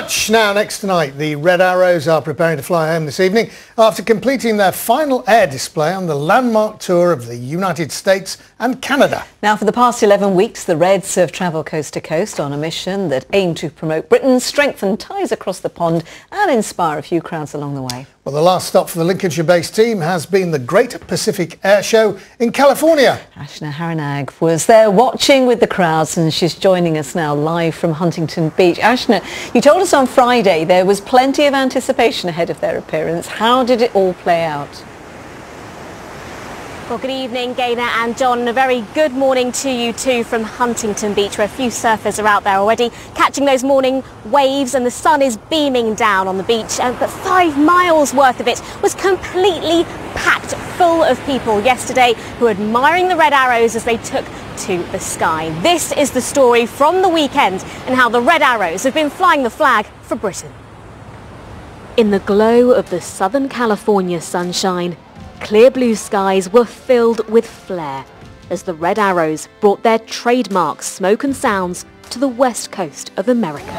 much. Now, next tonight, the Red Arrows are preparing to fly home this evening after completing their final air display on the landmark tour of the United States and Canada. Now, for the past 11 weeks, the Reds have travelled coast to coast on a mission that aimed to promote Britain, strengthen ties across the pond and inspire a few crowds along the way. Well, the last stop for the Lincolnshire-based team has been the Great Pacific Air Show in California. Ashna Haranag was there watching with the crowds, and she's joining us now live from Huntington Beach. Ashna, you told us on Friday there was plenty of anticipation ahead of their appearance. How did it all play out? Well, good evening, Gaynor and John. A very good morning to you too from Huntington Beach, where a few surfers are out there already catching those morning waves, and the sun is beaming down on the beach. But 5 miles worth of it was completely packed full of people yesterday who were admiring the Red Arrows as they took to the sky. This is the story from the weekend and how the Red Arrows have been flying the flag for Britain. In the glow of the Southern California sunshine, clear blue skies were filled with flair as the Red Arrows brought their trademark smoke and sounds to the west coast of America.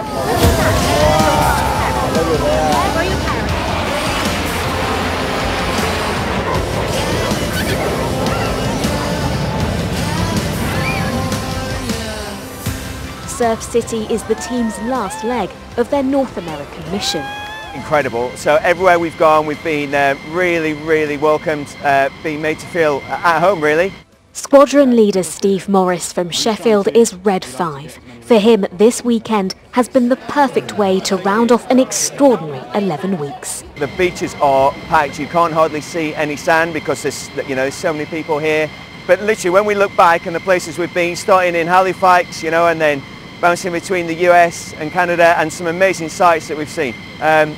Surf City is the team's last leg of their North American mission. Incredible. So everywhere we've gone, we've been really welcomed, being made to feel at home, really. Squadron leader Steve Morris from Sheffield is Red 5. For him, this weekend has been the perfect way to round off an extraordinary 11 weeks. The beaches are packed. You can't hardly see any sand because there's so many people here. But literally, when we look back and the places we've been, starting in Halifax, and then bouncing between the US and Canada, and some amazing sights that we've seen.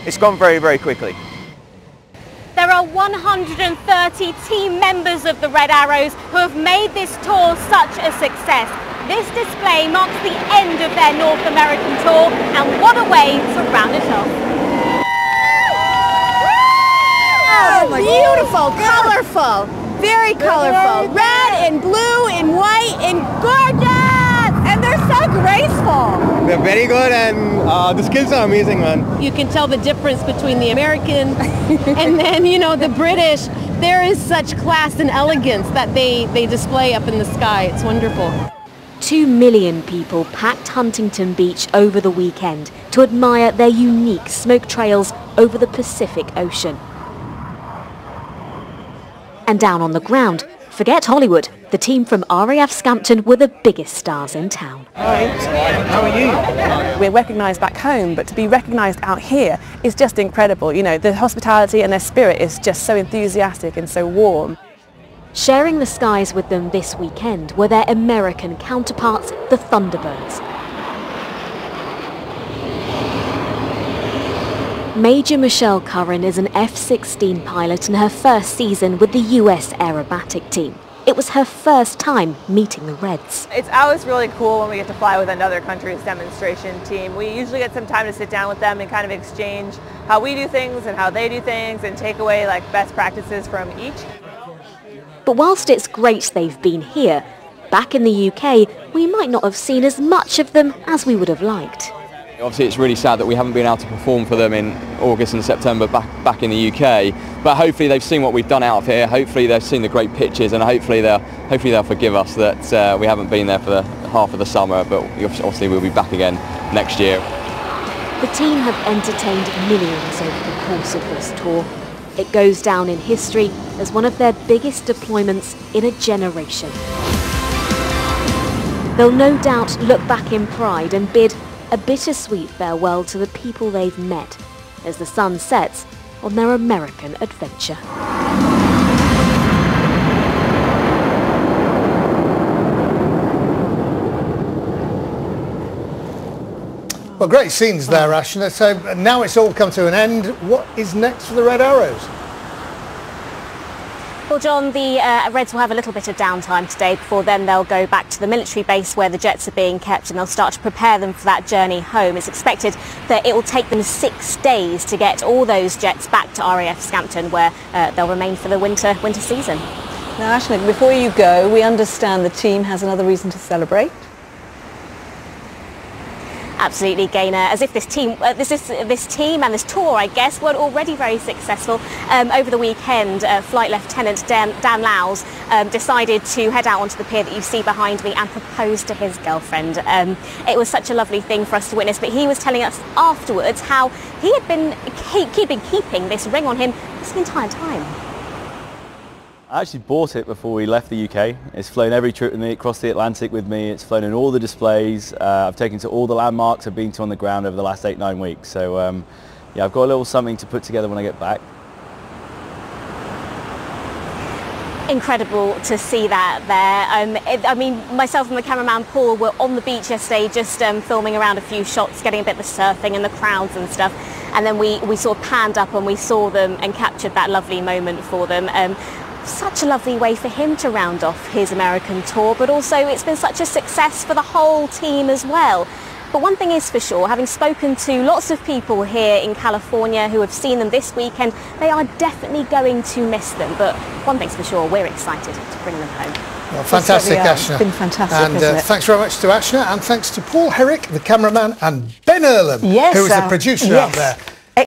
It's gone very quickly. There are 130 team members of the Red Arrows who have made this tour such a success. This display marks the end of their North American tour, and what a way to round it off. Oh, beautiful, colorful, very colorful. Red and blue and white and gorgeous! And they're so graceful. They're very good, and the skills are amazing, man. You can tell the difference between the American and then, the British. There is such class and elegance that they display up in the sky. It's wonderful. 2 million people packed Huntington Beach over the weekend to admire their unique smoke trails over the Pacific Ocean. And down on the ground, forget Hollywood, the team from RAF Scampton were the biggest stars in town. Hi, how are you? We're recognised back home, but to be recognised out here is just incredible. The hospitality and their spirit is just so enthusiastic and so warm. Sharing the skies with them this weekend were their American counterparts, the Thunderbirds. Major Michelle Curran is an F-16 pilot in her first season with the US Aerobatic team. It was her first time meeting the Reds. It's always really cool when we get to fly with another country's demonstration team. We usually get some time to sit down with them and kind of exchange how we do things and how they do things and take away best practices from each. But whilst it's great they've been here, back in the UK, we might not have seen as much of them as we would have liked. Obviously it's really sad that we haven't been able to perform for them in August and September back in the UK, but hopefully they've seen what we've done out of here, hopefully they've seen the great pictures, and hopefully they'll forgive us that we haven't been there for the half of the summer, but obviously we'll be back again next year. The team have entertained millions over the course of this tour. It goes down in history as one of their biggest deployments in a generation. They'll no doubt look back in pride and bid a bittersweet farewell to the people they've met as the sun sets on their American adventure. Well, great scenes there, Ashna. So now it's all come to an end. What is next for the Red Arrows? Well, John, the Reds will have a little bit of downtime today. Before then, they'll go back to the military base where the jets are being kept, and they'll start to prepare them for that journey home. It's expected that it will take them 6 days to get all those jets back to RAF Scampton, where they'll remain for the winter season. Now, Ashna, before you go, we understand the team has another reason to celebrate. Absolutely, Gaynor. As if this team and this tour, I guess, were already very successful. Over the weekend, Flight Lieutenant Dan Lowes decided to head out onto the pier that you see behind me and propose to his girlfriend. It was such a lovely thing for us to witness, but he was telling us afterwards how he had been keeping this ring on him this entire time. I actually bought it before we left the UK. It's flown every trip with me across the Atlantic with me. It's flown in all the displays. I've taken to all the landmarks I've been to on the ground over the last 8-9 weeks. So yeah, I've got a little something to put together when I get back. Incredible to see that there. I mean, myself and the cameraman Paul were on the beach yesterday just filming around a few shots, getting a bit of the surfing and the crowds and stuff. And then we sort of panned up and we saw them and captured that lovely moment for them. Such a lovely way for him to round off his American tour, but also it's been such a success for the whole team as well. But one thing is for sure, having spoken to lots of people here in California who have seen them this weekend, they are definitely going to miss them. But one thing's for sure, we're excited to bring them home. Well, fantastic, Ashna. It's been fantastic, and isn't it? thanks very much to Ashna, and thanks to Paul Herrick, the cameraman, and Ben Earlham, yes, who is the producer out there.